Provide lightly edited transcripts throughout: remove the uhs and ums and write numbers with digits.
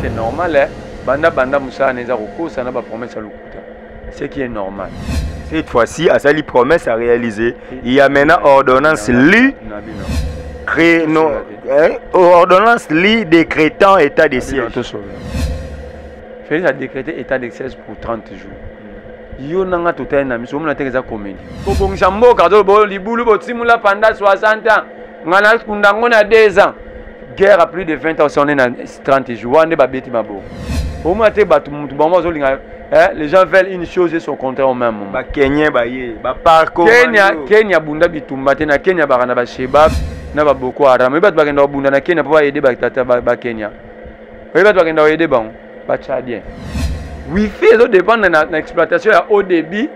c'est normal, hein. Banda Moussa Nezaroko, ça n'a pas promesse à l'Okuta. Ce qui est normal. Cette fois-ci, à sa promesse à réaliser, il y a maintenant ordonnance ordonnance décrétant état de siège. Félix a décrété état de siège pour 30 jours. Yo nanga total na miso mona teka za comédie. Kobongisa mboka to bo libulu botimula pendant 60 ans. Ngana kundango na 2 ans. Guerre à plus de 20 ans, on est dans 30 jours. On est babeti mabo. Au moins te batu mutu bango zo linga. Les gens veulent une chose et son contraire au même moment. Ba Kenya ba ye, ba parcours. Kenya bunda bitumba te na Kenya barana ba Shebab na ba Boko Haram. Mais batu bakenda bunda na Kenya pour aider ba tata ba Kenya. Mais batu bakenda aider bango ba Tchadien. Wi-Fi, ça dépend de l'exploitation. Il y a haut débit,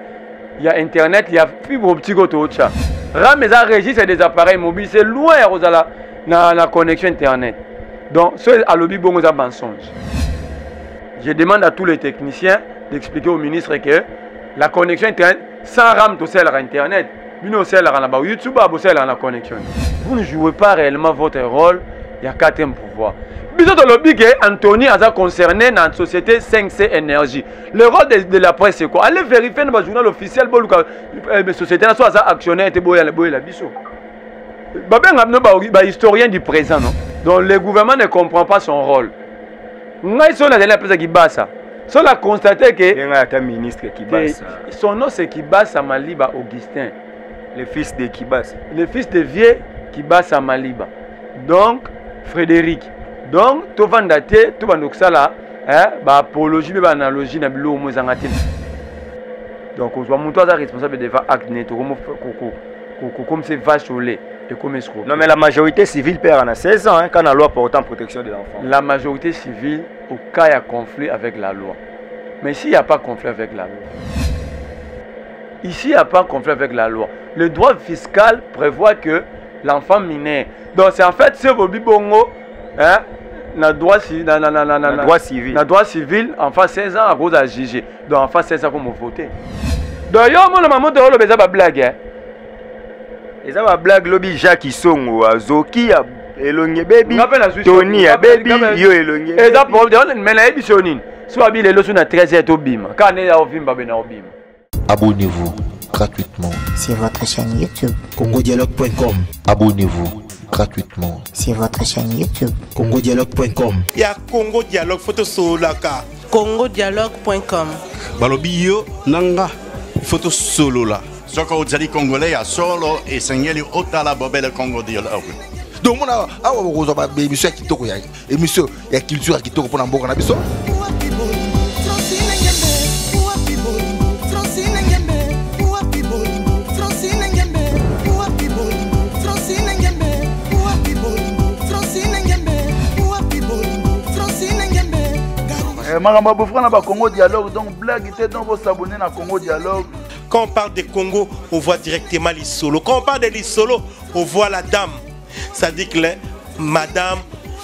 il y a Internet, il y a fibre optique auto. RAM et enregistre des appareils mobiles, c'est loin de la connexion Internet. Donc, ce à l'objet bon aux mensonges. Je demande à tous les techniciens d'expliquer au ministre que la connexion Internet, sans RAM, tout seul à Internet, YouTube, la connexion. Vous ne jouez pas réellement votre rôle, il y a 4e pouvoir. Bisous dans le lobby que Anthony a concerné dans la société 5C Énergie. Le rôle de la presse c'est quoi? Allez vérifier dans le journal officiel la société soit actionnaire et la bisou. Historien du présent non. Donc le gouvernement ne comprend pas son rôle. Nous sommes la personne qui bat ça. Son a constaté que ministre Kibasa. Son nom c'est Kibasa Maliba Augustin, le fils de Kibasa. Le fils de vieux Kibasa Maliba. Donc Frédéric. Donc, tout va dater, tout va nous là, apologie, analogie, na bilo mozangati. Donc, on soit responsable de faire acte net, comme c'est vache au lait et comme escroc. Non, mais la majorité civile perd en 16 ans quand la loi portant protection de l'enfant. La majorité civile, au cas il y a conflit avec la loi. Mais s'il n'y a pas conflit avec la loi, ici il n'y a pas conflit avec la loi. Le droit fiscal prévoit que l'enfant mineur. Donc, c'est en fait, c'est vos bibongo. Na droit civil, enfant 16 ans à cause de juger. Donc enfant 16 ans comme voter. D'ailleurs, moi, maman de l'obéza ba blague. Et ça va blague lobby Jacques Isongo, Zoki, Elonge baby, Tony, baby, yo Elonge. Et ça pour dire mais la émission soit bien le na 13h to bim. Quand on est au bim ba na au bim. Abonnez-vous gratuitement sur votre chaîne YouTube congodialogue.com. Abonnez-vous gratuitement sur votre chaîne YouTube congodialogue.com. Il y a Congo Dialogue photo solaka congodialogue.com. Balobi yo nanga photo solo la. Soko ozali congolais ya solo et sengeli otala bobele Congo Dialogue. Donc mona awa bokozo ba émission kitoko ya émission ya culture kitoko pona mboka na biso. Maramba Bofra na ba Congo Dialogue, donc blague était donc vous s'abonner na Congo Dialogue. Quand on parle de Congo, on voit directement les solos. Quand on parle de les solos, on voit la dame. Ça dit que Madame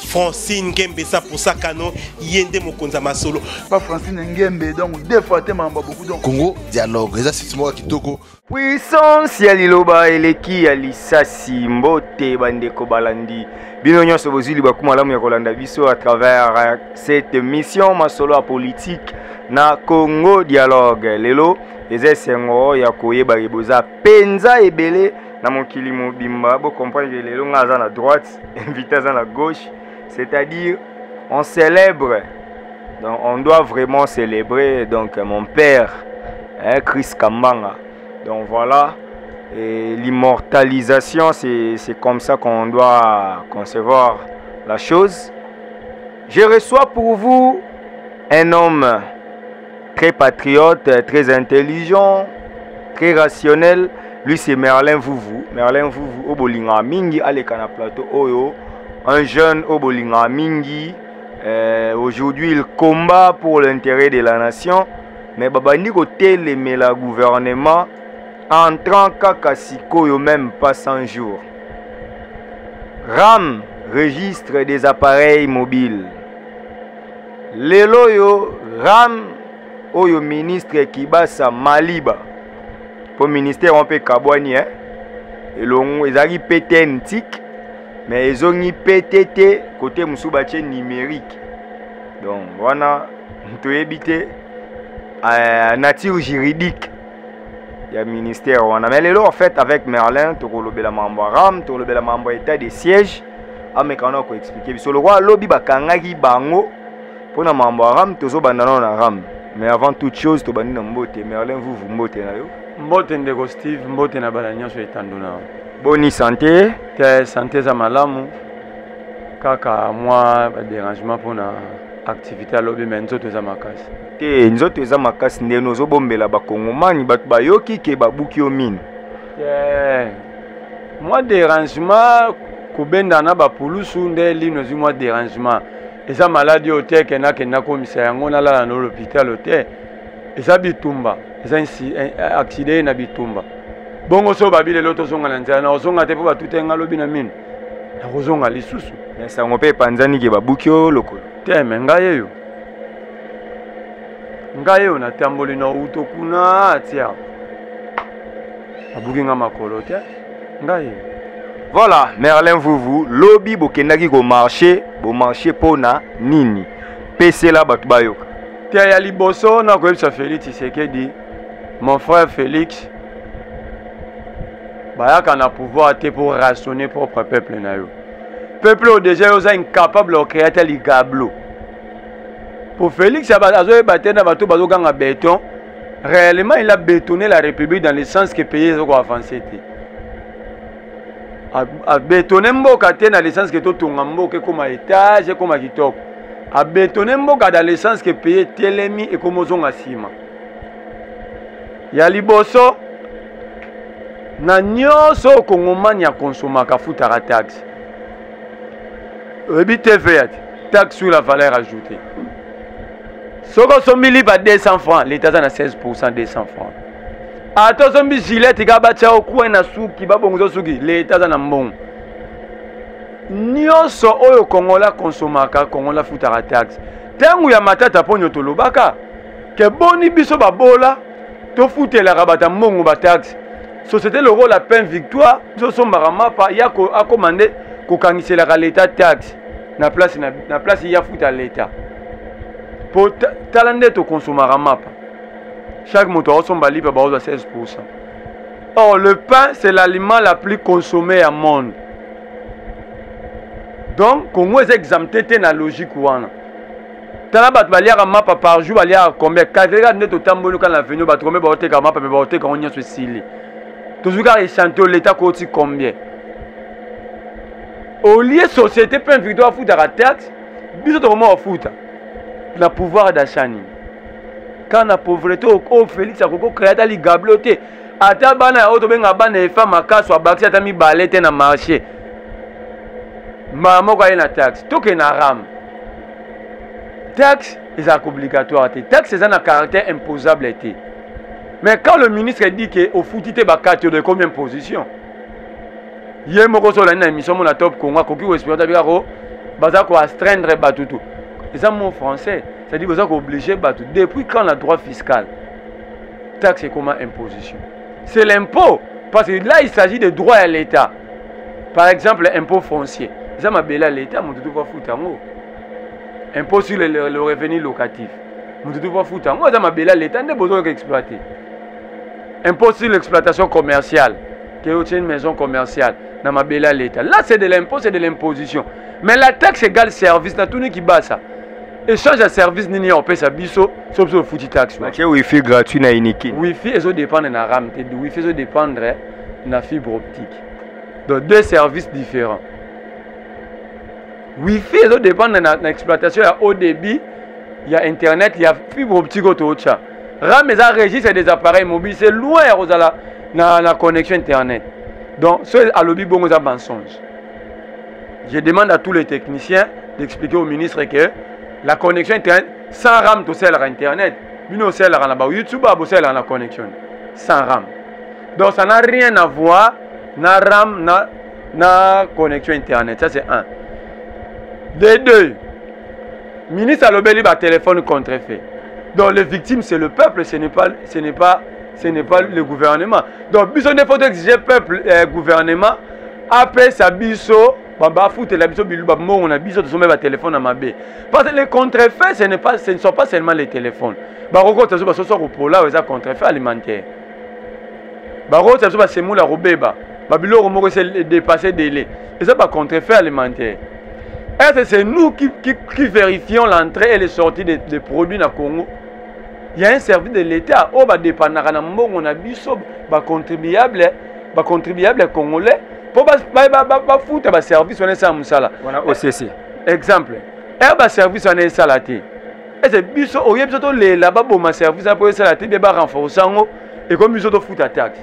Francine Ngembe, ça pour ça canon, yende mokonza ma solo. Pas Francine Ngembe, donc deux fois Maramba beaucoup donc. Congo Dialogue, ça c'est moi kitoko. Puissance ya liloba eleki ya lisasi mbote bandeko balandi. Bino nyonso bozili bakumalamu ya kolanda biso à travers cette mission masolo à politique na Congo Dialogue. Lelo eza sengo ya koyeba riboza penza ebele na mokili mobimba bo comprendre que lelo ngaza na droite, invité à la gauche, c'est-à-dire on célèbre. Donc on doit vraiment célébrer donc mon père Chris Kambanga. Donc voilà, l'immortalisation, c'est comme ça qu'on doit concevoir la chose. Je reçois pour vous un homme très patriote, très intelligent, très rationnel. Lui, c'est Merlin Vouvou. Merlin Vouvou, Obolinga Mingi, Alekana Plateau Oyo. Un jeune Obolinga Mingi. Aujourd'hui, il combat pour l'intérêt de la nation. Mais Babandi côté le gouvernement. Entrant Kakasiko, même pas 100 jours. RAM, registre des appareils mobiles. Lelo yo RAM, oyo ministre Kibasa Maliba. Pour ministère on peut Kabwani, hein. Ils arrivent PTNTIC, mais ils ont PTT côté Moussoubaché numérique. Donc wana toyebite nature juridique il y a ministère wana mais lelo en fait avec Merlin tokolobela mambo ram tokolobela mambo état de siège amekana ko expliquer biso le roi lobby bakangaki bango pona mambo ram tozo bandana na ram mais avant toute chose to bandi na mbote Merlin vous mbote na yo mbote ndeko Steve mbote na bala nyonso etanduna boni santé te santé za malamu kaka moi ba dérangement pona activité à lobby mais nzoto za makasi te nzoto eza makasi nde nozo bombela bakongomani bato bayoki ke babuki yo mine moi dérangement kubenda na bapulusu nde lino zi moi dérangement eza maladie au te kena kena komisa yango na la no l'hôpital te eza bitumba eza accident na bitumba bongo so babile loto zonga na nzana ozonga te po batutenga lobi na mine na kozonga lisusu mais sango pe panzani ke babuki yo lokolo te me ngai yo na tamboli na uto kuna atia abuki nga makolo te ngai voilà Merlin vous lobby bokendaki ko marché bo marché pona nini PC la batu bayoka te ya liboso na ko yebisa Félix Tshisekedi mon frère Félix bayaka na pouvoir te pour rationner propre peuple na yo peuple au déjà yo incapable de créer tel ligablo pour Félix azo batena bato bazoganga béton réellement il a bétonné la République dans le sens que pays ezoko avancer te a bétonné mboka te dans le sens que totonga mboka comme étage comme kitoko a bétonné mboka dans le sens que pays telemi et comme ozonga sima ya liboso na nyonso kongomani ya konsomaka futaka taxe ebi TVA taxe sur la valeur ajoutée soko sombi liba 200 francs l'état na 16% 200 francs ato sombi gilet ka bacha okuwe na suki babongo suki l'état na mbongo nyonso oyo kongola konsomaka kongola futaka taxe tangu ya matata ponyo tolobaka ke boni biso babola to futelaka bata mbongo ba taxe société le rôle la peine victoire so sombaka mapa ya ko akomande ko kangiselaka l'état taxe na place ya futa l'état pour talande to consomera mapa chaque moto somba lipa ba 16%. Or le pain c'est l'aliment la plus consommé au monde. Donc Congo est exempté de la logique wana. Tala bat baliaka mapa par jour baliaka combien 4 net to tambolo quand la venu bat combien ba oteka mapa mais ba oteka on nyoso sili. Toujours échantillon l'état côté combien. Au lieu société peine victoire futa la taxe, biso to comment futa. La pouvoir d'achat. Quand la pauvreté au Félix a créé ta ligabloté. Ata bana auto benga bana e femme akaso abaksi ata mi balete na marché. Maman kwa na taxe. Toke na ram. Taxe est obligatoire. Taxe est un caractère imposable. Mais quand le ministre dit que au foutité bakati de combien de positions? Hier moko so la na émission mon top Congo ko ki responsable biko baza ko astreindre batutu. C'est un mot français. C'est-à-dire que vous êtes obligé de depuis quand le droit fiscal, taxe c'est comment imposition. C'est l'impôt. Parce que là, il s'agit de droits à l'État. Par exemple, l'impôt foncier. Ça m'a belé à l'État, mon tout va foutre en haut. Impôt sur le revenu locatif. Mon tout va foutre en haut. Ça m'a belé à l'État, on a besoin d'exploiter. Impôt sur l'exploitation commerciale. Qui est une maison commerciale. On m'a belé à l'État. Là, c'est de l'impôt, c'est de l'imposition. Mais la taxe égale service. Il y a tout le monde qui bat ça. Échange de service nini on paie sa biso sauf sur foutu taxe. Parce que wifi gratuit na iniki. Wifi eso dépendre na RAM, wifi eso dépendre na fibre optique. Donc deux services différents. Wifi eso dépendre na exploitation ya haut débit, il y a internet, il y a fibre optique autocha. RAM les enregistre des appareils mobiles, c'est loin na connexion internet. Donc ce à lobby bongo za mensonge. Je demande à tous les techniciens d'expliquer au ministre que la connexion internet sans RAM to sel à internet bino sel à la YouTube abo sel à la connexion sans RAM. Donc ça n'a rien à voir na RAM na connexion internet, ça c'est un. De deux, ministre alobeli ba téléphone contrefait. Donc les victimes c'est le peuple, ce n'est pas le gouvernement. Donc biso ne faut exiger peuple gouvernement après sa biso Baba fout la biso bilu ba mo on a biso de sommer ba téléphone à ma bé. Parce que les contrefaits ce ne sont pas seulement les téléphones. Ba roko tazo ba so so pour là les contrefaits alimentaires. Ba roko tazo ba semu la robeba. Ba bilo moko c'est dépasser délai. Et ça ba contrefaits alimentaires. Est-ce que c'est nous qui vérifions l'entrée et les sorties des produits dans le Congo? Il y a un service de l'État où ba dépendra na mbongo on a biso ba contribuable congolais pour ba foutre ba service on est ça musala. On a OCC. Exemple. Ba service on est salati. Et c'est biso au yebso to le là ba ma service pour salati be ba renforcer ngo et comme biso to foutre taxe.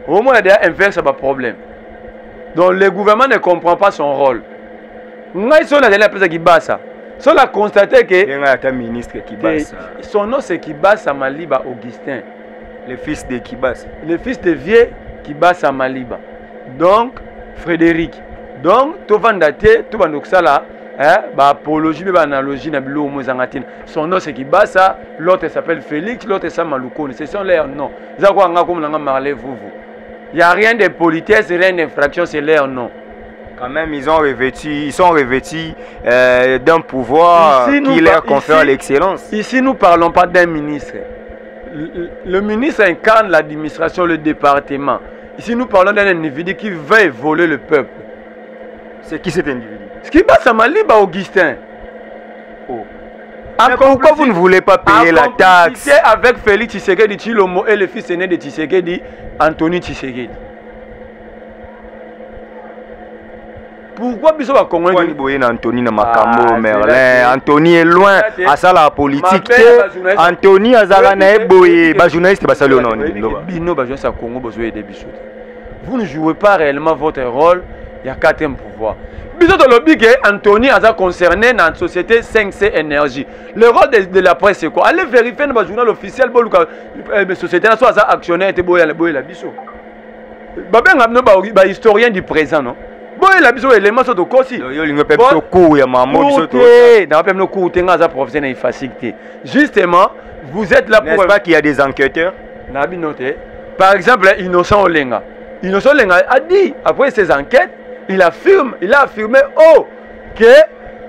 Au moins il y a inverse ba problème. Donc le gouvernement ne comprend pas son rôle. Ngai so na la place qui basa. So la constater que ministre Kibasa. Son nom c'est Kibasa Maliba Augustin, le fils de Kibasa. Le fils de vieux Kibasa Maliba. Donc Frédéric. Donc to vandate to bandoksala ba apologie ba analogie na bilo mozangatine. Son nom c'est Kibasa, l'autre s'appelle Félix, l'autre c'est Malukone. Ce sont leurs noms. Za kwa nga comme nga marler vous. Il y a rien de politesse, rien d'infraction, c'est leur nom. Quand même, ils sont revêtus d'un pouvoir qui leur confère l'excellence. Ici, nous ne parlons pas d'un ministre. Le ministre incarne l'administration, le département. Ici, nous parlons d'un individu qui veut voler le peuple. C'est qui cet individu? Ce qui passe à Maliba Augustin. Oh. Pourquoi vous ne voulez pas payer la taxe? Avec Félix Tshisekedi Tshilombo et le fils aîné de Tshisekedi, Anthony Tshisekedi. Pourquoi biso ba Congolais boye na Anthony na makambo Merlin? Anthony est loin à ça la politique. Anthony azala na boye ba journaliste ba sali non bino ba journaliste Congo bozo aider biso. Vous ne jouez pas réellement votre rôle, il y a quatrième pouvoir. Biso to lobby que Anthony aza concerné dans la société 5C énergie. Le rôle de la presse c'est quoi? Allez vérifier dans le journal officiel boluka société na so aza actionnaire te boye la biso. Ba benga no ba historien du présent non? Bon, il a besoin d'éléments de Kossi. Il a besoin de cours, il y a un cours, il y a professionnel facilité. Justement, vous êtes là pour... N'est-ce pas qu'il y a des enquêteurs? Par exemple, Innocent Olenga. Innocent Olenga a dit, après ses enquêtes, il a affirmé que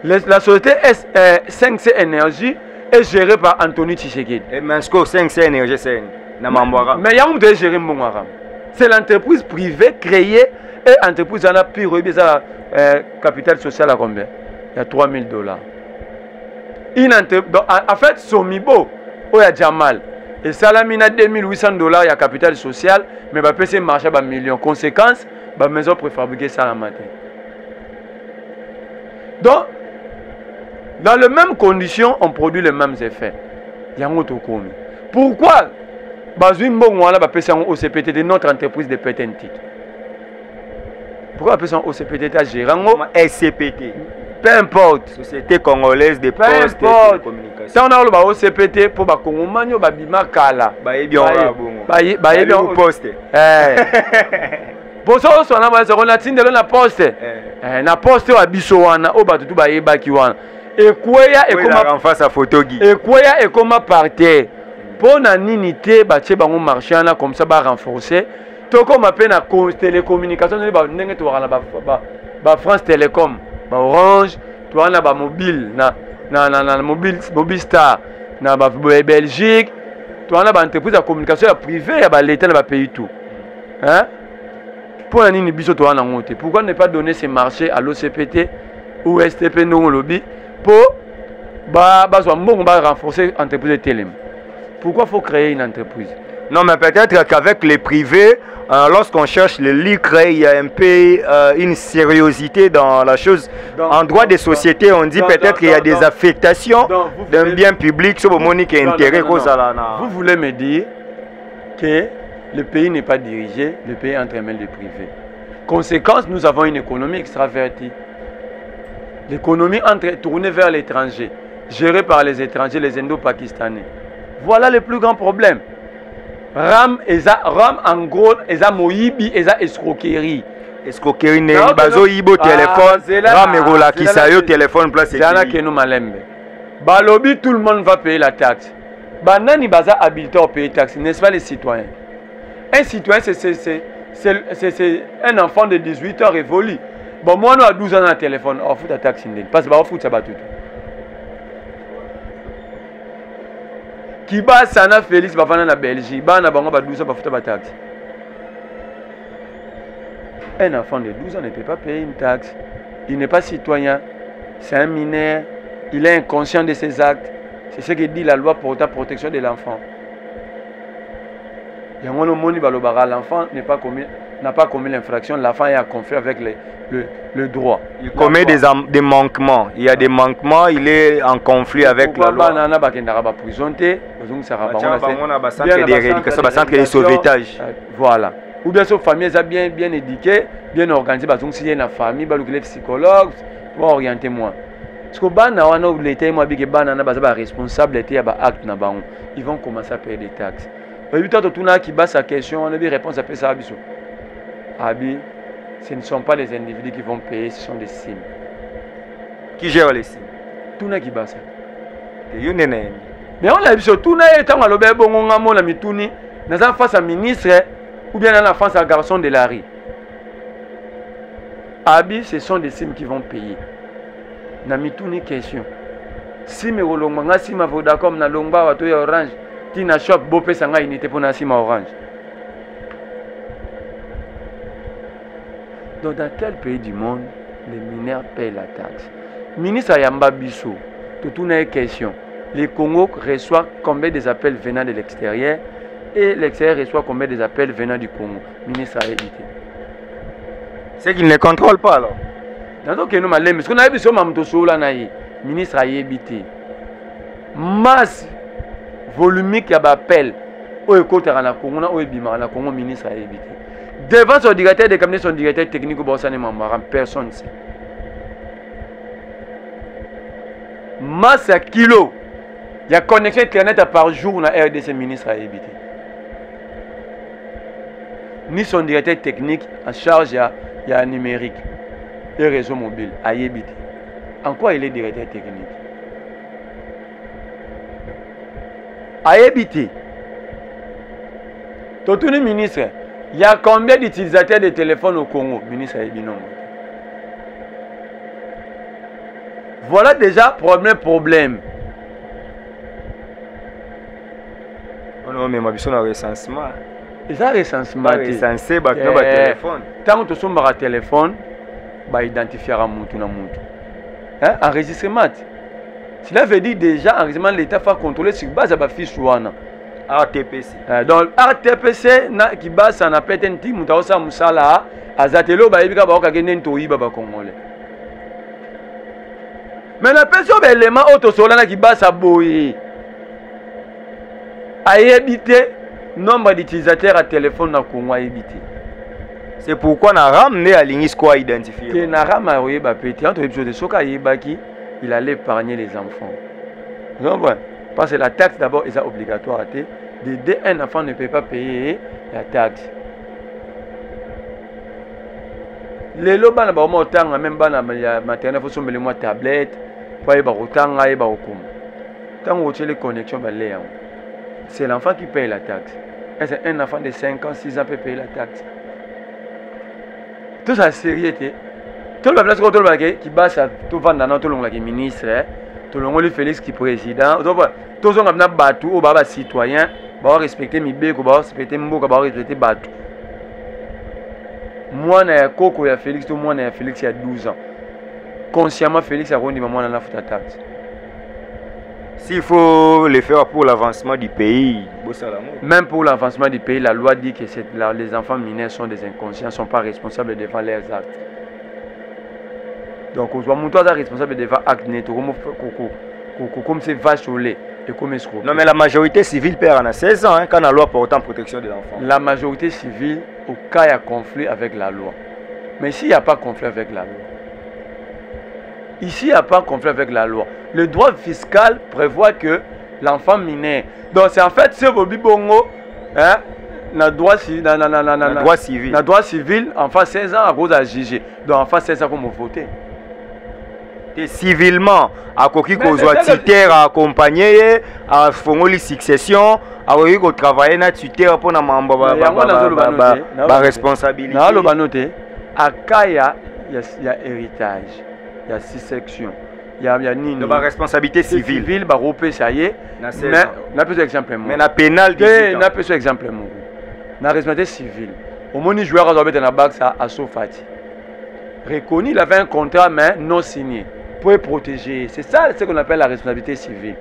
la société 5C Énergie est gérée par Anthony Tshisekedi. Et Mansko 5C Énergie, c'est Namambara. Mais il y a un géré Mbongara. C'est l'entreprise privée créée. Et l'entreprise en a pris capital social à combien? Il y a $3,000. En fait, Somibo, il y a Jamal. Et Salamina $2,800, il y a capital social, mais il y a marché à millions. Conséquence, la maison préfabriquée ça la matin. Donc, dans les mêmes conditions, on produit les mêmes effets. Il y a un autre commis. Pourquoi Bazouin Bongwala va payer un OCPT de notre entreprise de PTNT? Pourquoi on appelle ça OCPT à gérant SCPT. Peu importe. Société congolaise de postes et de communication. Si on a le OCPT pour les Congolais, on va bima kala. Bien poste. Pour ça, on a tindé la poste. Na poste wa biso wana o batutu ba yeba ki wana. Et quoi et comment en face à photo Guy. Et quoi et comment partir. Pour na ninité ba tche bango marché là comme ça ba renforcer. Toko m'appelle na télécommunication ndenge to wala ba France Télécom, ba Orange, to wana ba mobile na mobile Star, na ba Belgique, to wana ba entreprise de communication privée ya ba l'état na ba pays tout. Hein? Pour nini biso to wana ngote. Pourquoi ne pas donner ces marchés à l'OCPT ou STP non lobby pour ba mbongo ba renforcer entreprise de télém. Pourquoi faut créer une entreprise? Non, mais peut-être qu'avec les privés, lorsqu'on cherche le lucre, il y a un peu une sériosité dans la chose. En droit des sociétés, on dit peut-être qu'il y a des affectations d'un bien public sur le monique et intérêt. Vous voulez me dire que le pays n'est pas dirigé, le pays est entre les mains des privés. Conséquence, nous avons une économie extravertie. L'économie tournée vers l'étranger, gérée par les étrangers, les Indo-Pakistanais. Voilà le plus grand problème. Ram en gros, eza moyibi, eza escroquerie. Escroquerie ne bazo yibo téléphone, ram erola qui sa yo téléphone place et là que nous malembe. Balobi tout le monde va payer la taxe. Banani baza habilité à payer taxe, n'est-ce pas les citoyens? Un citoyen c'est un enfant de 18 ans révolu. Bon, moi, on a 12 ans dans le téléphone. On fout la taxe. Parce que on fout ça tout. Qui bat Sana Félix, va faire en Belgique. Bah, on a 12 ans, va foutre la taxe. Un enfant de 12 ans ne peut pas payer une taxe. Il n'est pas citoyen. C'est un mineur. Il est inconscient de ses actes. C'est ce que dit la loi pour la protection de l'enfant. L'enfant n'a pas commis l'infraction. L'enfant est en conflit avec le droit. Il commet des manquements. Il y a des manquements. Il est en conflit avec la loi. Voilà. Ou bien sa famille est bien éduquée, bien organisée. Il y a une famille, il y a un psychologue pour orienter moi. Parce que l'État est responsable de l'acte. Ils vont commencer à payer des taxes. Qui bat sa question, on a des réponses à ça. Ce ne sont pas les individus qui vont payer, ce sont des signes. Qui gère les signes? Tout le monde qui bat ça. Mais on a vu sur tout le monde, on a face à ministre ou bien en face à garçon de la rue. Ce sont des signes qui vont payer. On a mis toutes les questions. Si je suis d'accord, je suis orange. Si je shop, je suis unité pour orange. Donc, dans quel pays du monde les mineurs payent la taxe? Ministre Ayamba Bissou, toute une question. Les Congo reçoivent combien des appels venant de l'extérieur et l'extérieur reçoit combien des appels venant du Congo? Ministre a évité. C'est qu'il ne contrôle pas alors. Donc, nous allons parce qu'on a vu le ministre a évité. Masse volumique à appel au côté de la Congo, au Bima, la Congo, ministre a évité. Devant son directeur de cabinet, son directeur technique, personne ne sait. Masse à kilo. Il y a connexion internet par jour dans RDC, ministre a évité. Ni son directeur technique en charge, il y a un numérique et réseau mobile a évité. En quoi il est directeur technique? A évité. Tout le ministre. Il y a combien d'utilisateurs de téléphone au Congo? Ministre Aïbinon. Voilà déjà problème. Non, mais ma biso na recensement. Et ça recensement. Recensé ba téléphone. Tant que tu as un téléphone, ba identifier à mutu na mutu. Hein? Enregistrement. Cela veut dire déjà enregistrement l'État va contrôler sur base de fiche wana. RTPC. Donc RTPC qui base na petenti mutaosa musala azatelo ba yebika ba ka gene ntoyi ba congolais. Mais la personne élément auto solana qui base à boyer. A évité nombre d'utilisateurs à téléphone na Congo a évité. C'est pourquoi na ramené à l'ingis quoi identifier. Que na ramené ba petit entre les de soka yebaki, il allait épargner les enfants. Donc parce que la taxe d'abord est obligatoire. Dès un enfant ne peut pas payer la taxe. Les lobes na ba mo tanga même bana maternelle faut sommer moi tablette pour y ba rotanga y ba okum. Tant que les connexions ba léa. C'est l'enfant qui paye la taxe. Est-ce un enfant de 5 ans, 6 ans peut payer la taxe? Tout ça sérieux. Tout le place qui base tout vendre dans tout le monde qui ministre, tout le monde Félix qui président. Tout le monde battu au baba citoyen, va respecter mes béco, va respecter mon va respecter battu. Moi na Coco ya Félix, tout moi na Félix il y a 12 ans. Consciemment Félix a rendu maman dans la faute taxe. S'il faut le faire pour l'avancement du pays, même pour l'avancement du pays, la loi dit que les enfants mineurs sont des inconscients, ne sont pas responsables devant leurs actes. Donc, on doit responsable devant actes comme c'est vache au lait et comme escroc. Non, mais la majorité civile perd en 16 ans quand la loi portant protection de l'enfant. La majorité civile, au cas il y a conflit avec la loi. Mais ici, il n'y a pas conflit avec la loi. Ici, il n'y a pas conflit avec la loi. Le droit fiscal prévoit que l'enfant mineur. Donc, c'est en fait, c'est Bobi Bongo, le droit civil, enfant 16 ans à cause de juger. Donc, enfant 16 ans, comme vous votez. Et civilement, à quoi qu'il soit tuteur à accompagner, à faire une succession, à travailler dans tuteur pour la responsabilité. À Kaya, il y a héritage, il y a 6 sections. Il y a nini. Donc, la responsabilité civile. Civile, bah, c'est ailleurs. Mais, n'a pas exemple. Mais la pénale, n'a pas exemple. La responsabilité civile. Au moment où joueur a été dans la bague, ça a Sofati. Reconnu, il avait un contrat, mais non signé. Pour le protéger. C'est ça ce qu'on appelle la responsabilité civile.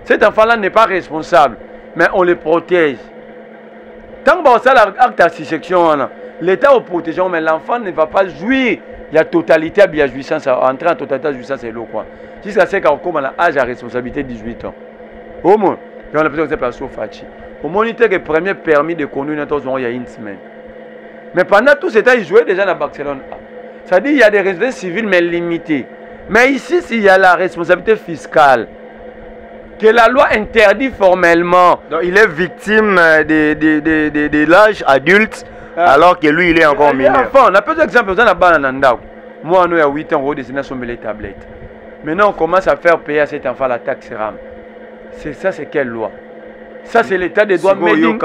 Cet enfant-là n'est pas responsable, mais on le protège. Tant que ça, l'acte d'assisection, l'État le protège, mais l'enfant ne va pas jouir. Il y a totalité à bien jouissance, entrer en totalité à jouissance, c'est l'eau quoi. Jusqu'à ce qu'on a l'âge à responsabilité de 18 ans. Au moins, on a l'impression que c'est pas Sofachi. Au moins, il était le premier permis de conduire il y a une semaine. Mais pendant tout ce temps, il jouait déjà dans Barcelone. Ça dit qu'il y a des responsabilités civiles, mais limitées. Mais ici, s'il y a la responsabilité fiscale, que la loi interdit formellement. Donc, il est victime de l'âge adulte, alors que lui, il est encore mineur. On a peu d'exemples. Moi, nous, il y a 8 ans, on a dessiné sur les tablettes. Maintenant, on commence à faire payer à cet enfant la taxe RAM. C'est ça, c'est quelle loi? Ça, c'est l'état des droits Médine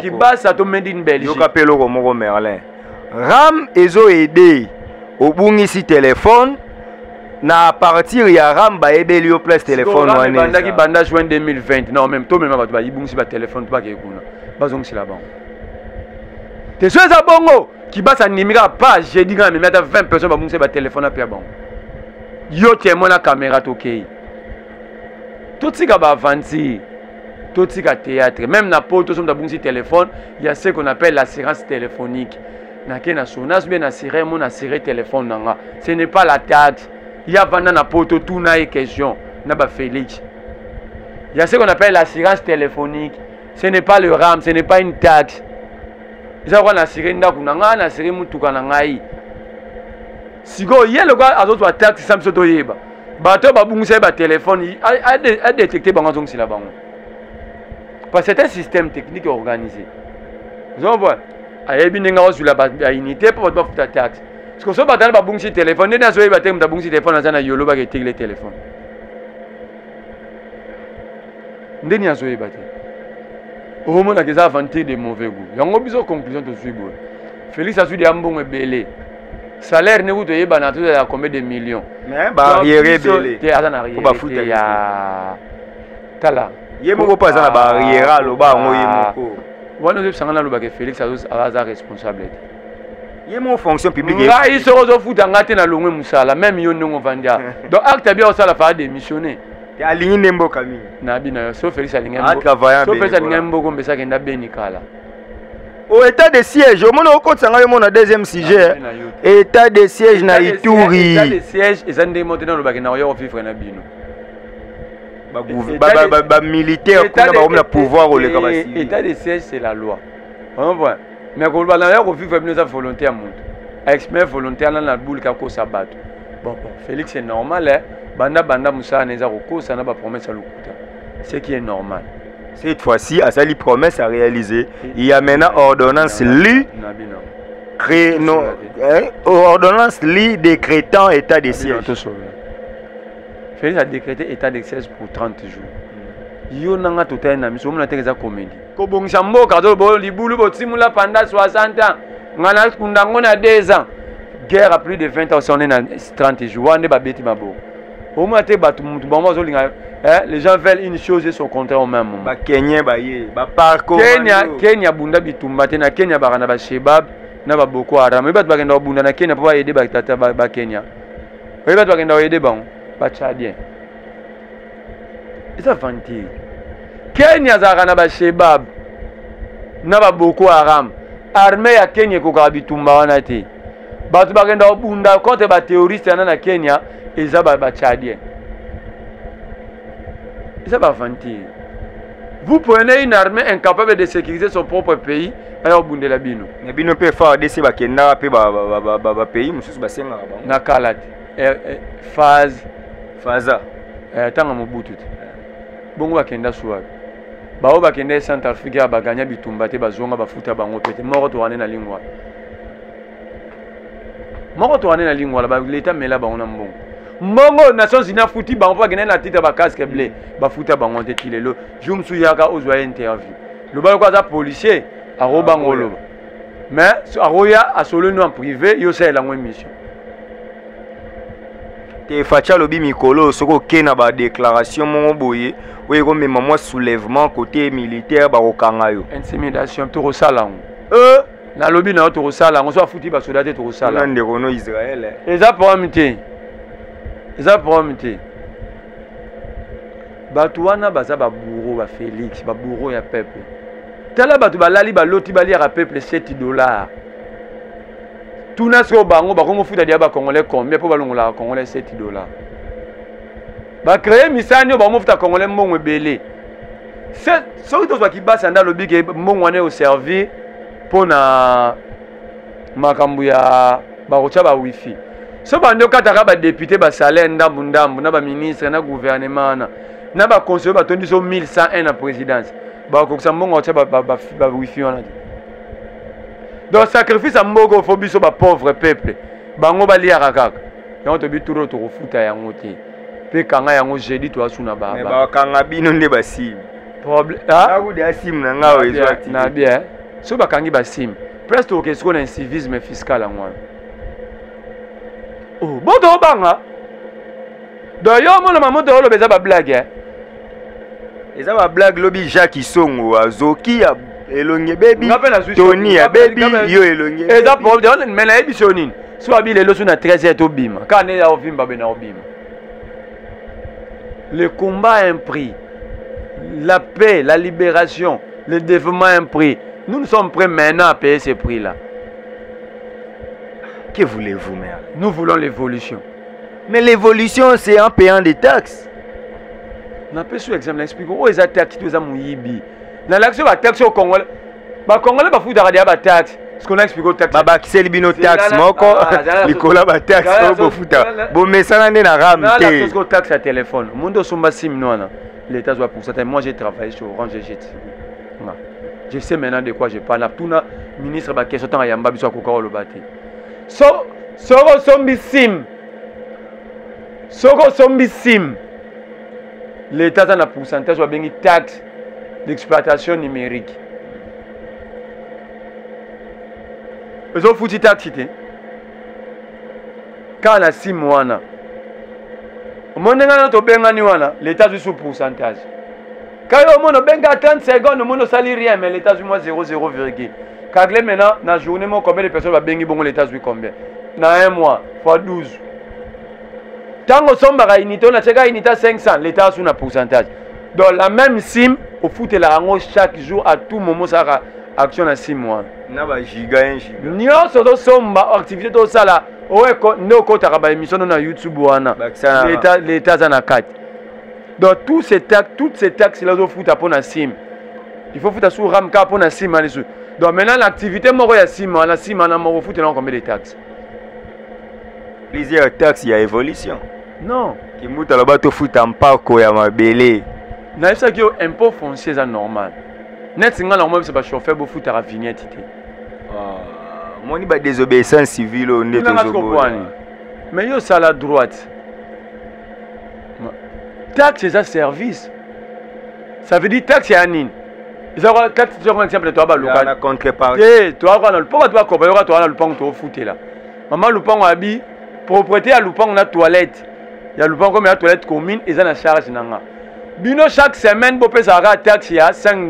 qui base à ton Médine Belgique. RAM, ils ont aidé au bout de téléphone. Na partir ya RAM ba ebeli au place téléphone wana banda ki banda juin 2020 non même to même ba ba ibungisi ba téléphone ba ke kuna bazong sila bango te so za bongo ki ba sa nimika pas j'ai dit quand même mettre 20 personnes ba bungisi ba téléphone a pia bango yo témoin na caméra tokei tout tika ba avanti tout tika théâtre même na poto so ba bungisi téléphone il y a ce qu'on appelle l'assurance téléphonique na ke na sonas bien assurer mon assurer téléphone nanga ce n'est pas la taxe. Il y a pendant la poto tout na question na ba Félix. Il y a ce qu'on appelle l'assurance téléphonique. Ce n'est pas le RAM, ce n'est pas une taxe. Ils ont assuré ndaku nanga na assuré mutuka na ngai. Sigo il y a le gars azoto wa taxe samso to yeba. Bato ba bungisa ba téléphone a détecté bango zong sila bango. Parce que c'est un système technique organisé. Vous voyez, ayebi ninga sur la unité pour pas foutre taxe. Parce que si on a un bon téléphone, on a un bon téléphone, on a un yolo qui est le téléphone. On a un téléphone. Au moins, on a des avantages de mauvais goût. Il y a une bonne conclusion de ce goût. Félix a su des ambons belé. Salaire ne vous devez pas à combien de millions. Mais barrière belé. Il y a un arrière. Il y a Tala. Il y a un pas à barrière là bas on y moko. On a dit que Félix a responsable. Il y a une fonction publique. Il se retrouve dans la tête de l'ongé Moussala, même si on vendia. Donc, acte bien aussi la phase démissionner. Il y a ligne Nembo Camille. Nabina, sauf Félix Alingem. Sauf Félix Alingem Bogo Mbessa qui n'a bien Nikala. Au état de siège, au moment où on a un deuxième sujet. État de siège na Ituri. État de siège, ils ont démonté dans le bac na Oyo Fifre na Bino. Militaire, on a pouvoir au Lekabasi. État de siège, c'est la loi. On voit. Mais quand on a vivre volontaire, expert volontaire dans la boule qui a causé sabat. Bon, Félix c'est normal, hein. Banda Moussa n'a pas promesse à l'Okuta. Ce qui est normal. Cette fois-ci, à sa promesse à réaliser, il y a maintenant ordonnance ordonnance décrétant état de siège. Félix a décrété état de siège pour 30 jours. Yo nanga total na miso mona teka za comédie ko bongisa mboka zo bo libulu bo timula pendant 60 ans ngana kundango na 2 ans guerre à plus de 20 ans on est dans 30 jours on est ba beti mabo au moins te batu mutu bango zo linga les gens veulent une chose et son contraire au même moment ba Kenya ba ye ba parcours Kenya bunda bitumba te na Kenya ba kana ba Shebab na ba Boko Haram e batu ba kenda bunda na Kenya pour aider ba tata ba Kenya e batu ba kenda aider bango ba Tchadien. C'est fanti. Kenya zaka ba Shebab na ba Boko Haram. Armée ya Kenya ko ka bitumba wana te. Batu bakenda obunda contre ba terroriste na Kenya eza ba Tchadien. C'est pas fanti. Vous prenez une armée incapable de sécuriser son propre pays et obunda la bino. Na bino pe fa desi ba kenda pe ba pays mususu ba senga ba. Na kalate. Faza. Tanga Mobutu. Bongo bakenda suwa. Bao bakenda Centrafrique baganya bitumba te bazonga bafuta bango pete moko to wane na lingwa. Moko to wane na lingwa ba leta mela bango na mbongo. Mbongo Nations Unies futi bango pa gena na tita ba casque bleu bafuta bango te tilelo. Jumsu yaka ozwa interview. Le ba kwa za policier a robangolo. Mais aroya a solo no en privé yo c'est la mission. te facha lobi mikolo soko kena ba déclaration mon boye oye ko mema moi soulèvement côté militaire ba okanga yo intimidation to sala na lobi na to sala on so futi ba soldate to sala na ndeko no Israël eza promis bato wana baza babourreau ba Félix babourreau ya peuple tala bato balali baloti baliaka peuple $7 tuna so bango bakongo futa dia ba congolais combien po balongola congolais $7 ba créer misani ba mo futa congolais mbongo ebele soki tozwaki basi anda lobi ke mbongo wana oservi mpona makambo ya bakotya ba wifi so bandi okataka badepute basalaire ndambu na baministre na gouvernement na baconseiller batondi so 1101 na présidence bakokisa mbongo otya ba wifi wana te donc sacrifice ya mboka ofo biso bapauvre peuple bango baliaka kaka yango tobi turo tokofuta yango te mpe kanga yango jeudi toasuna bakanga bino nde basime akude asime na ngao ezwati na bien so bakangi basime presque tokokesi ko na incivisme fiscal yango wana boto obanga donc yo omona mamoto oloba eza bablague eza bablague lobi Jacques Isongo azoki ya elonge bebi Tony ya bebi yo elonge eza problème mais nayebi so nini so abi lelo so na 13h tobima ka ne ya ovimba be na obima le combat a un prix la paix la libération le développement a un prix nous sommes prêts maintenant à payer ces prix là. Que voulez-vous, mère? Nous voulons l'évolution. Mais l'évolution, c'est en payant des taxes. On peut sur exemple expliquer où les taxes tu es à Mouyibi. Dans l'action de taxes au Congolais, les Congolais pas foutu d'arrêter à taxes. Ce qu'on a expliqué aux taxes. Baba qui c'est libino taxes, moko. Nicolas ba taxes au fouta. Bon mais ça n'en est ram. Non, la chose qu'on taxe à téléphone. Monde somba sim non. L'État doit pour ça. Moi j'ai travaillé sur Orange et je sais maintenant de quoi je parle. Tout na ministre ba question tant yamba biso ko le bâti. Soko sombi sim. L'État a un pourcentage de la taxe d'exploitation numérique. Ils ont foutu taxe. Quand on a 6 mois, l'État a un pourcentage. Quand on a 30 secondes, on ne salit rien, mais l'État a 0,0. Quand maintenant, dans la journée, combien de personnes vont l'État combien? Dans un mois, fois 12. Tant que on a une unité 500, l'État a un pourcentage. Donc la même sim, au foot la chaque jour, à tout moment, ça a action à 6 mois. Na ba giga un giga. Nyo so somba activité to sala. Owe ko no ko ta ba émission na YouTube wana. L'État a na 4. Donc toutes ces taxes là au foot à pona sim. Il faut foutre sur Ramka pour na sim. Donc maintenant l'activité moko ya sim, la sim na moko foot na combien de taxes? Plusieurs taxes, il y a évolution. Non. Qui mouta là-bas to foot en parc ya mabele. Na ça que impôt foncier c'est normal. Net singa normal c'est pas chauffeur pour foot à vignette. Moi ni ba désobéissance civile on est toujours. Mais yo ça la droite. Taxe c'est un service. Ça veut dire taxe c'est un ils ont taxe sur un exemple de toi ba local. Na contrepartie. Eh, toi quand le pas toi ko ba toi le pont to foot là. Maman le pont abi propriété à le pont na toilette. Il y a le pont comme la toilette commune et ça na charge nanga. Bino chaque semaine pour payer sa taxe ya $5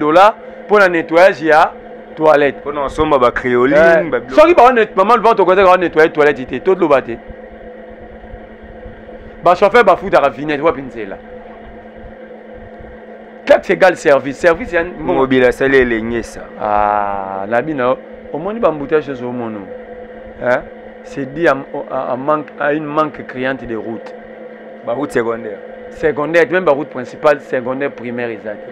pour le nettoyage ya toilette. Pour nous sommes ba créoline ba. Soki ba maman le pont to côté nettoyer toilette était tout le baté. Ba chauffeur ba fout à vignette wa pinzela. Taxe égale service. Service ya mobile ça les lignes ça. Ah, la bino au moins ba embouteillage chez au mono. Hein? C'est dit à une manque criante de routes. Bah, route secondaire. Secondaire, même la route principale, secondaire, primaire, exact.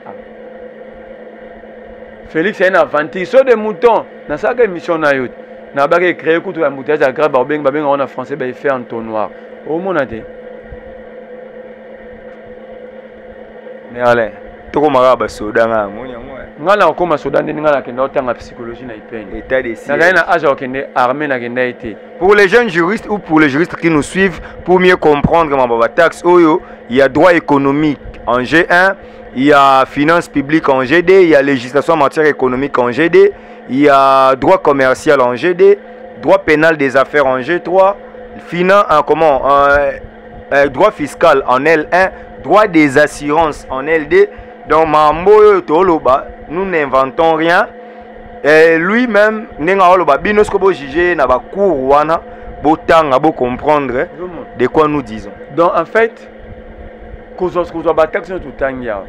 Félix a une aventure sur des moutons. Dans sa émission, on a créé un embouteillage à grave, on a français, il fait un tonnoir. Au monde, mais allez, tu as un soda. Ngala okoma soda ndeni ngala kenda otanga psychologie na ipende. État de siège. Na âge okende armée na kenda été. Pour les jeunes juristes ou pour les juristes qui nous suivent pour mieux comprendre ma taxe oyo, il y a droit économique en G1, il y a finance publique en GD, il y a législation en matière économique en GD, il y a droit commercial en GD, droit pénal des affaires en G3, finance droit fiscal en L1, droit des assurances en L2. Donc, Mambo Toloba, nous n'inventons rien. Et lui-même, nous sommes jugés dans la cour, nous comprendre de quoi nous disons. Donc, en fait, quand on a des questions tout le temps, il y a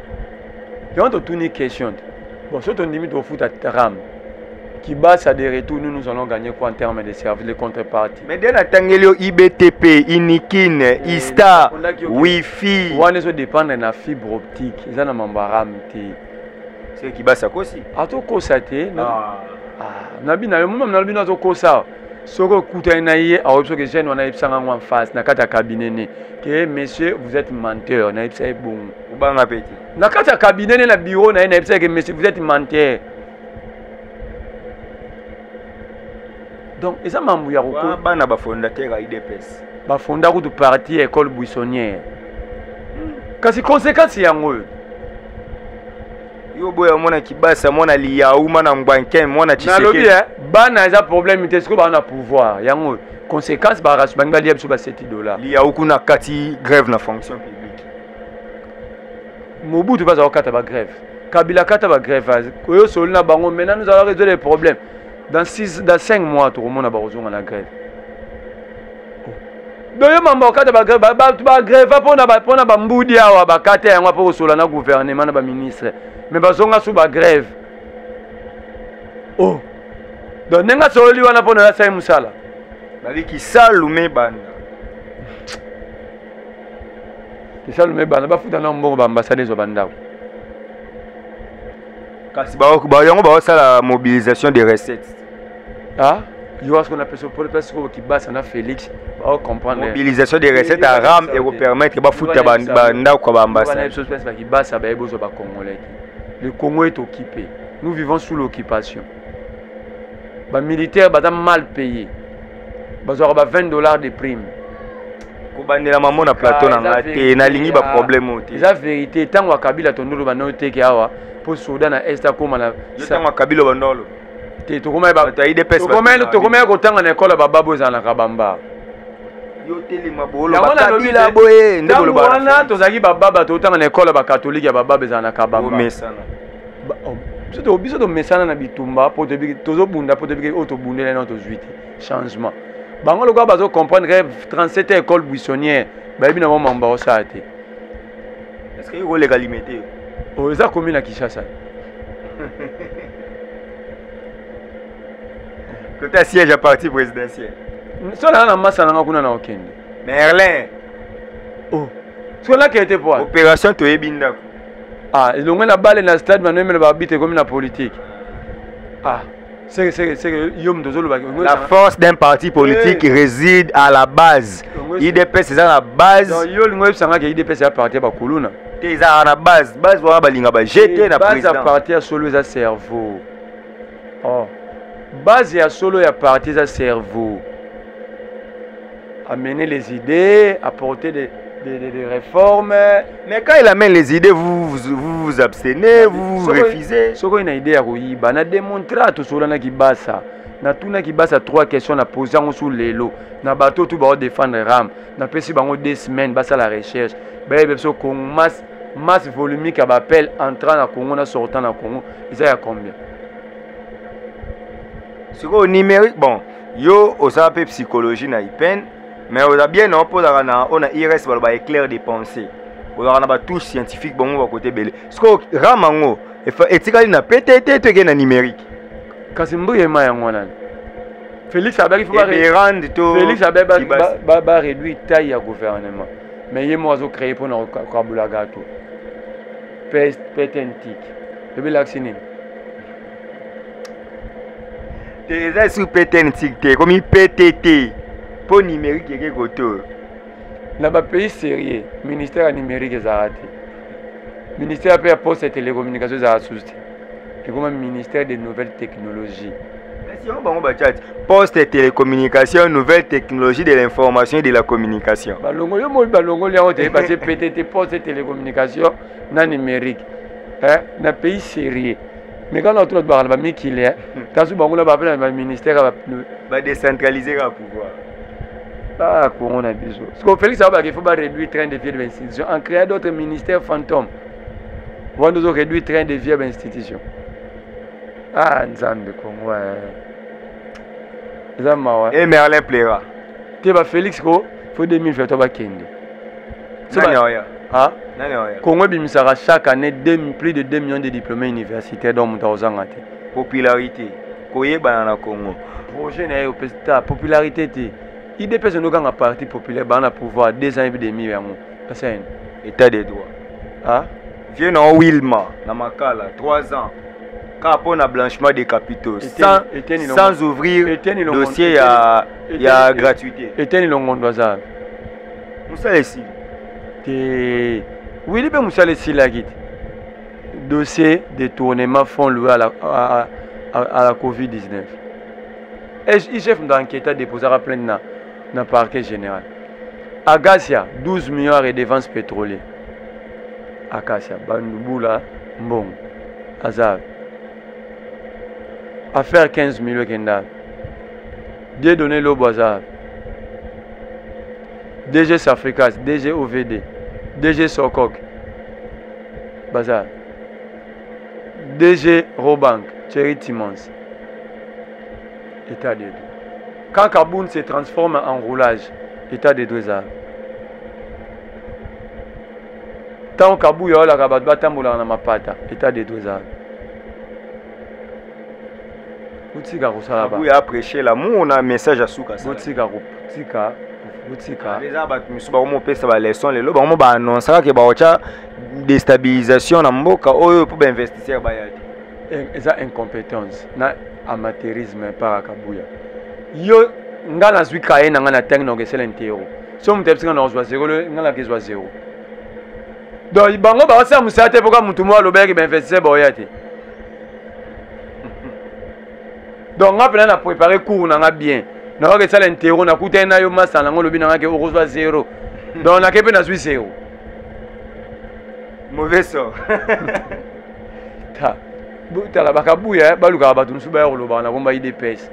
une question. Bon, si on dit que foot à RAM, qui base à des retours, nous allons gagner quoi en termes de services, de contreparties. Mais dès que IBTP, Inikin, Ista, Wi-Fi, on dépend de la fibre optique. Ils ont un RAM. C'est qui base à quoi aussi? À tout constater. Nabi na moment nabi na to kosa. Soko kuta na yé a option que jeune on a ipsanga en face na kata cabinet né. Que monsieur vous êtes menteur na ipsa bon. Ubanga petit. Na kata cabinet né na bureau na ipsa que monsieur vous êtes menteur. Donc eza mambu ya roko. Bana ba fondateur à IDPS. Ba fonda ko du parti école buissonnière. Kasi conséquence yango. Yo boya mona kibasa mona liyauma na ngwanken mona Tshisekedi. Na lobi bana eza problème te siko ba na pouvoir yango conséquence ba rasu banga liya biso ba $7. Liyau kuna kati grève na fonction publique. Mobutu baza okata ba grève. Kabila kata ba grève. Koyo solo na bango maintenant nous allons résoudre les problèmes. Dans 5 mois tout le monde a ba ozonga na grève. Doyo mamba okata ba grève ba grève pona ba mbudi awa ba kata yango po solo na gouvernement na ba ministre. Mais bazonga sous ba grève. Oh. Donc nenga soli wana pona la sai musala. Bali ki salume banda. Ki salume banda ba futa na mbongo ba ambassade zo banda. Kasi ba yango ba sala mobilisation des recettes. Ah, il y a ce qu'on appelle ça pour le place qui base na Félix. Ba comprendre. Mobilisation des recettes à RAM et vous permettre ba futa banda ko ba ambassade. Ba place qui base ba ebozo ba congolais. Le Congo est occupé. Nous vivons sous l'occupation. Les militaires sont mal payés. Ils ont $20 de primes. Ils ont un plateau na lingi ba problème. C'est la vérité. Tant que Kabila tondolo ba noté que awa pour Soudan na Est comme na tant que Kabila bandolo. Te to comment ba to comment ko tanga na école ba babo za na kabamba. Yo teli mabolo ba Kabila boye ndebolo ba. Wana to zaki ba baba to tanga na école ba catholique ya ba baba za na kabamba. Biso to mesana na bitumba po tozo bunda po tebiki auto bundela na to zuiti changement. Bango lokwa bazo comprendre que 37 écoles buissonnières ba yebi na mo mamba osate. Est-ce que yo légalité? O eza commune na Kinshasa. Côté siège à parti présidentiel. Sola na massa na kuna na okende. Merlin. Oh. Sola qui était pour opération to yebinda. Ah, ils ont mis la balle dans le stade, mais nous habiter comme la politique. Ah, c'est la force d'un parti politique réside à la base. IDPS c'est à la base. IDPS à partir de Kuluna. C'est à la base. Base voilà balinga ba jeter na président. Base à partir solo à cerveau. Oh. Base à solo à partir de cerveau. Amener les idées, apporter des réformes. Mais quand il amène les idées, vous abstenez, vous refusez. Ce qu'on a une idée à Rouiba, on a démontré à tout cela qui base. Na tuna ki basa 3 questions na poser sur les lots. Na bateau tout ba défendre RAM. Na pesi bango 2 semaines basa la recherche. Ba beso ko masse volumique à appel entrant na Congo na sortant na Congo. Ils a combien? Sur au numérique bon, yo osa pe psychologie na ipen. Mais on a bien on a IRS va éclair des pensées. On a ba touche scientifique bon va côté belé. Ce que ramango etikali na PTT to na numérique. Kasimbu yema yango na. Félix Abel il faut Félix Abel ba réduire taille ya gouvernement. Mais yemo azo créer pour na kabula gato. Petentique. Et bien l'acciner. T'es sur petentique comme PTT. Pour numérique et quelque chose. Dans le pays sérieux, le ministère numérique est arrêté. Le ministère de la Poste et Télécommunications est arrêté. C'est comme le ministère des Nouvelles Technologies. Poste et Télécommunications, Nouvelles Technologies de l'Information et de la Communication. PTT, Poste et Télécommunications, non numérique. Dans le pays sérieux. Mais quand on trouve qu'il est, le ministère va décentraliser le pouvoir. Ah, Corona bisous. Parce que Félix Abba, il faut pas réduire le train de vie de l'institution en créant d'autres ministères fantômes. On doit réduire le train de vie de l'institution. Ah, Nzambe, Congo. Et Merlin plaira. Tu vas Félix, il faut 2000 faire toi Kende. Ah? Congo bimisara chaque année plus de 2 millions de diplômés universitaires dans mon Taozangate. Popularité. Koye banana Congo. Projet na yo pesta popularité té. IDPS no ganga parti populaire bana pouvoir 2 ans et demi yango. Parce état des droits. Ah? Viens na Wilma na Makala 3 ans. Quand na blanchiment des capitaux sans ouvrir dossier ya gratuité. Eteni longondo za. Musale si. Té oui libe musale si la git. Dossier détournement fonds loués à la Covid-19. Et le chef d'enquête a déposé la plainte dans le parquet général. Agasia, 12 millions de dépenses pétrolières. Akasia, Bandouboula, Mbong, Azar. Affaire 15 millions de dollars. Dieu donné l'eau Bazar. DG Safricas, DG OVD, DG Sokok, Bazar. DG Robank, Thierry Timons. État des deux. Quand Kaboun se transforme en roulage, état des deux arts. Tant que Kabou yola kabatba tamboula na mapata, état des deux arts. Boutika kusala ba. Kabou ya prêcher l'amour, on a un message à souka. Boutika. Les abats musuba omo pesa ba leçon lelo ba omo ba annoncer que ba ocha déstabilisation na mboka oyo pour investir ba yati. Eza incompétence na amateurisme par Kabuya. Yo ngana zwi kaye na ngana teng na ngesela ntero. So mutepsika na ozwa 0 ngana kezwa 0. Donc bango ba sa musate poka mutu mo alobeki ba investir ba yati. Donc ngapela na préparer cours na bien. Na ngesela ntero na kutena yo masala ngolo bina ngake ozwa 0. Donc na kepe na zwi 0. Mauvais sort. Ta Butala bakabuya baluka batu nsuba yoloba na komba IDPS.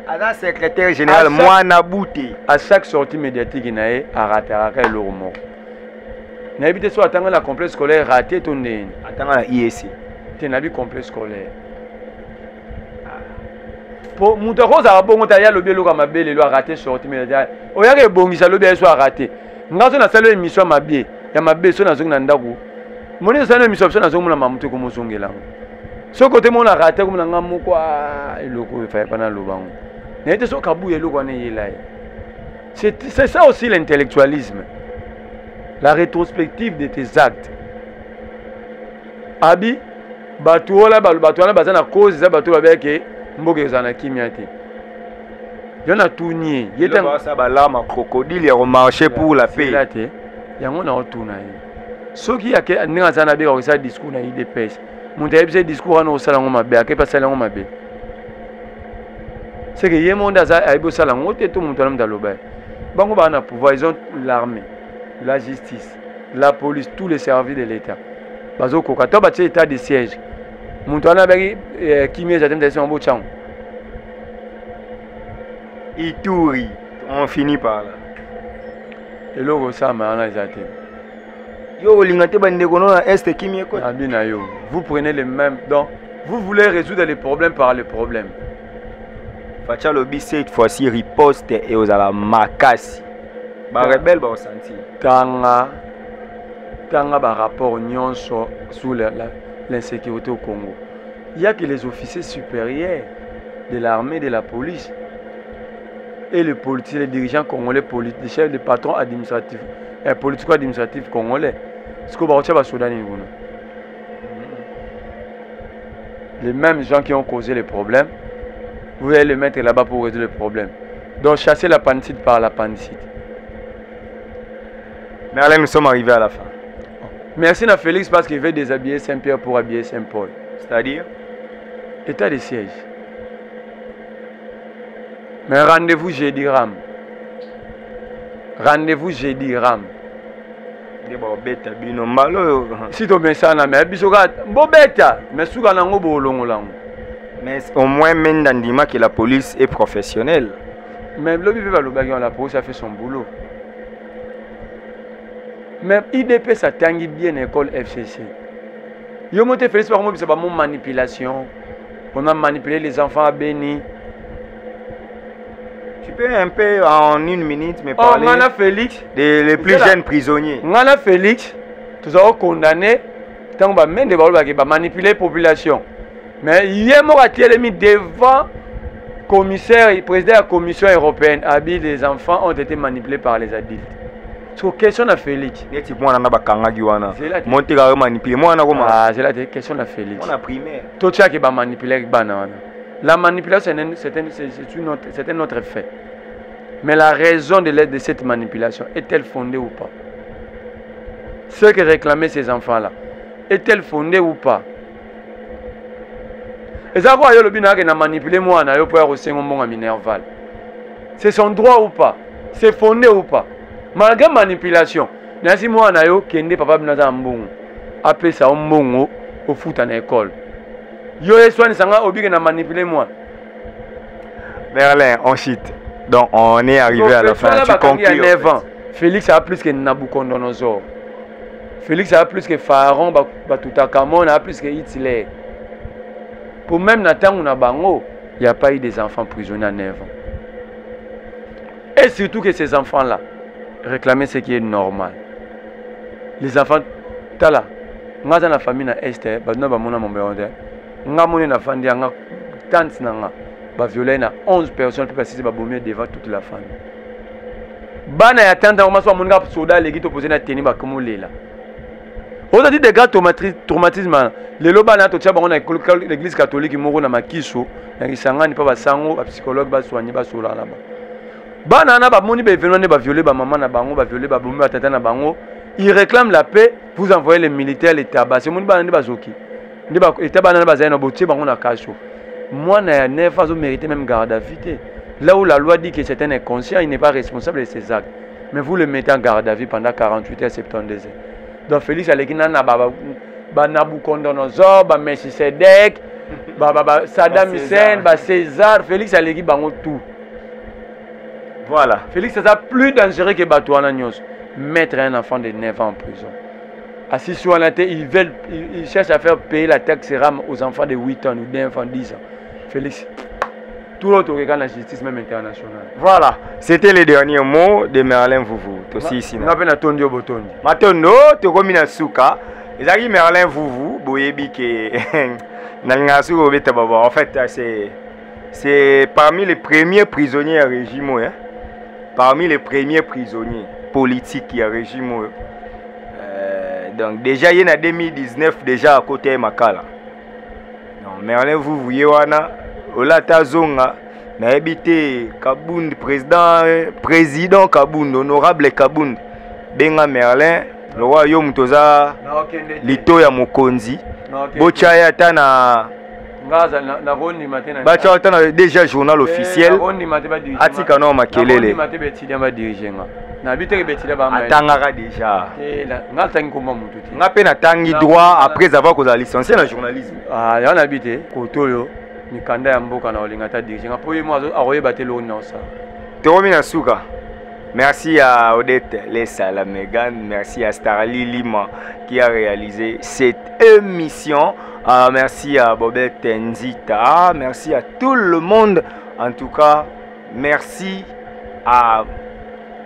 Ada secrétaire général Mwana Bouté. À chaque sortie médiatique nae arataka le romo. Na ebité so atanga la complexe scolaire raté ton ndeni. Atanga la IEC. Te na bi complexe scolaire. Po muto roza bongo ta ya lobi loka mabele lo raté sortie médiatique. Oyake bongisa lobi so raté. Ngazo na salo émission mabie. Ya mabe so na zongi na ndaku. Moni salo émission so na zongi na mamuto ko musongela. Ce côté mon a raté comme un gamin quoi et le coup il fait pas dans le banc. N'était ce kabou et le quoi n'est là. C'est ça aussi l'intellectualisme, la rétrospective de tes actes. Abi, batuola batuola bazana cause ça batuola avec mboke zana kimiati. Y'en a tout nié. Il y a ça balama crocodile il a marché pour la paix. Yango na otuna. Ceux qui a que n'enga zana be ko ça discours na IDPS. Mon discours no salango mabe akepa salango mabe. C'est que yemonda za aibo salango te tout monto na loba. Bango ba na pouvoir, ils ont l'armée, la justice, la police, tous les services de l'État. Bazo koka to ba état de siège. Monto na baki kimie zatem de son bo chang. Ituri, on finit par là. Et logo ça ma na zatem. Yo lingate bandeko na est kimie ko. Abina yo. Vous prenez les mêmes donc vous voulez résoudre les problèmes par les problèmes. Facha lobi cette fois-ci riposte et aux ala makasi. Ba rebelle ba senti. Tanga ba rapport nyonso sur l'insécurité au Congo. Il y a que les officiers supérieurs de l'armée, de la police et les politiciens, les dirigeants congolais, les chefs, les patrons administratifs et politico-administratifs congolais. Les mêmes gens qui ont causé les problèmes, vous allez les mettre là-bas pour résoudre les problèmes. Donc chasser l'appendicite par l'appendicite. Mais allez, nous sommes arrivés à la fin. Merci à Félix parce qu'il veut déshabiller Saint-Pierre pour habiller Saint-Paul. C'est-à-dire état de siège. Mais rendez-vous jeudi Ram. Rendez-vous jeudi Ram. Si tu mets ça, mais au moins, même dans que la police est professionnelle. Même l'objet va le baguer, la police a fait son boulot. Même IDP, ça tangue bien l'école FCC. Yo monté Félix par moi, c'est pas mon manipulation. On a manipulé les enfants à Béni. Tu peux un peu en une minute me parler Félix, des plus jeunes prisonniers. Ngana Félix, tous ont condamné, tant qu'on même de manipuler la population. Mais hier, moi, j'ai mis devant commissaire, président de la Commission européenne, les enfants ont été manipulés par les adultes. C'est question de Félix. C'est la question de Félix. On a primaire. Tout ça qui va manipuler la manipulation, c'est un autre fait. Mais la raison de cette manipulation est-elle fondée ou pas? Ce que réclamaient ces enfants-là, est-elle fondée ou pas? Et ça, quoi, le bina qui a manipulé moi, c'est son droit ou pas? C'est fondé ou pas? Malgré manipulation, si moi, je suis papa bina mbongo, appelé ça mbongo au foot en école. Yo eswani sanga obi na manipulé moi. Merlin, on shit. Donc on est arrivé à la fin. Tu conclus. Félix a plus que Nabucodonosor. Félix a plus que Pharaon, Batutakamon a plus que Hitler. Pour même Nathan ou Nabango, il n'y a pas eu des enfants prisonniers à 9 ans. Et surtout que ces enfants-là réclamaient ce qui est normal. Les enfants, tala, dans la famille na Esther, nga moni na fandi nga tante nanga ba violer na 11 personnes pour passer ba bomber devant toute la famille. Bana ya tante on maso moninga soda legi to poser na teni ba komolela. On a dit des gars traumatisme les lobana to tshaba on a l'église catholique moko na makiso na kisangani pa ba sango ba psychologue ba soigner ba sola là ba. Bana na ba moni ba événement ne ba violer ba maman na bango ba violer ba bomber ba tata na bango, ils réclament la paix, vous envoyez les militaires les tabac. C'est moni ba ndi ba zoki. Moi, je mérité même garde à vue. Là où la loi dit que c'est un inconscient, il n'est pas responsable de ses actes. Mais vous le mettez en garde à vue pendant 48 heures, 72 heures. Donc Félix Alekina Nabucodonosor, Melchisedec, Saddam Hussein, César, Félix Aleki bango tout. Voilà. Félix c'est ça plus dangereux que Batouana Nyos. Mettre un enfant de 9 ans en prison. Assis sur la tête, ils cherchent à faire payer la taxe RAM aux enfants de 8 ans ou d'enfants de 10 ans. Félix, tout l'autre regarde la justice même internationale. Voilà, c'était les derniers mots de Merlin Vouvou. Aussi ici. On appelle Tondio Botondi. Matondo, tu comme une souka. Les amis Merlin Vouvou, boyebi que en fait, c'est parmi les premiers prisonniers à régime. Hein? Parmi les premiers prisonniers politiques qui à régime. Donc déjà il y a 2019 déjà à côté de Makala. Donc Merlin vous voyez wana Olata Zonga na habité Kabound président Kabound honorable Kabound benga Merlin le royaume toza lito ya mokonzi bochaya tana déjà journal officiel atika no makelele atangaka déjà nga pe natangi droit après avoir causé licencié dans le journalisme. Ah on habite kotoyo mikanda ya mboka na olinga ta diriger nga poye moi aroyeba te lo na ça. Teromi na suka. Merci à Odette Lessa la Megan, merci à Starly Lima qui a réalisé cette émission. Merci à Bobette Nzita, merci à tout le monde. En tout cas, merci à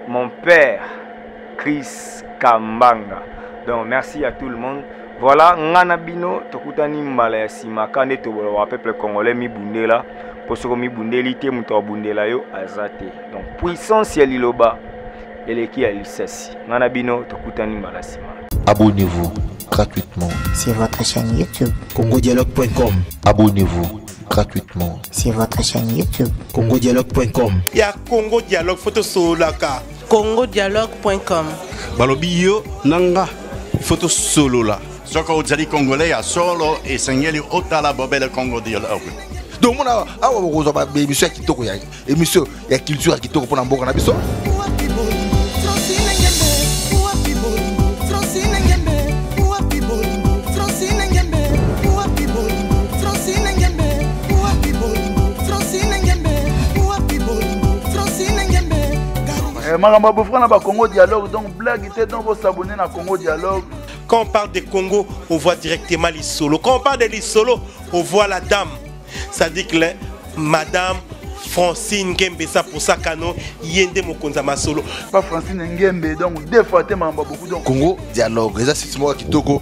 mon père Chris Kambanga. Donc merci à tout le monde. Voilà, ngana bino tokutani mbala ya sima kande to wa peuple congolais mi bundela posoko mi bundeli te muto bundela yo azate. Donc puissance ya liloba eleki ya lisasi. Ngana bino tokutani mbala sima. Abonnez-vous gratuitement sur votre chaîne YouTube congodialogue.com. Abonnez-vous gratuitement sur votre chaîne YouTube congodialogue.com. Il y a Congo Dialogue photo solaka. congodialogue.com. Balobi yo nanga photo solo là. Soko ozali congolais ya solo et sengeli otala bobele Congo Dialogue. Donc on a besoin de émission kitoko ya émission ya culture kitoko pour mboka na biso. Maramba Bofrana ba Congo Dialogue, donc blague était donc vous s'abonner à Congo Dialogue. Quand on parle de Congo, on voit directement les solos. Quand on parle de les solos, on voit la dame. Ça dit que Madame Francine Ngembe, ça pour ça Kano, Yende Mokonza Masolo. Pas Francine Ngembe, donc deux fois, tu m'as beaucoup. Congo Dialogue, ça c'est moi qui toko.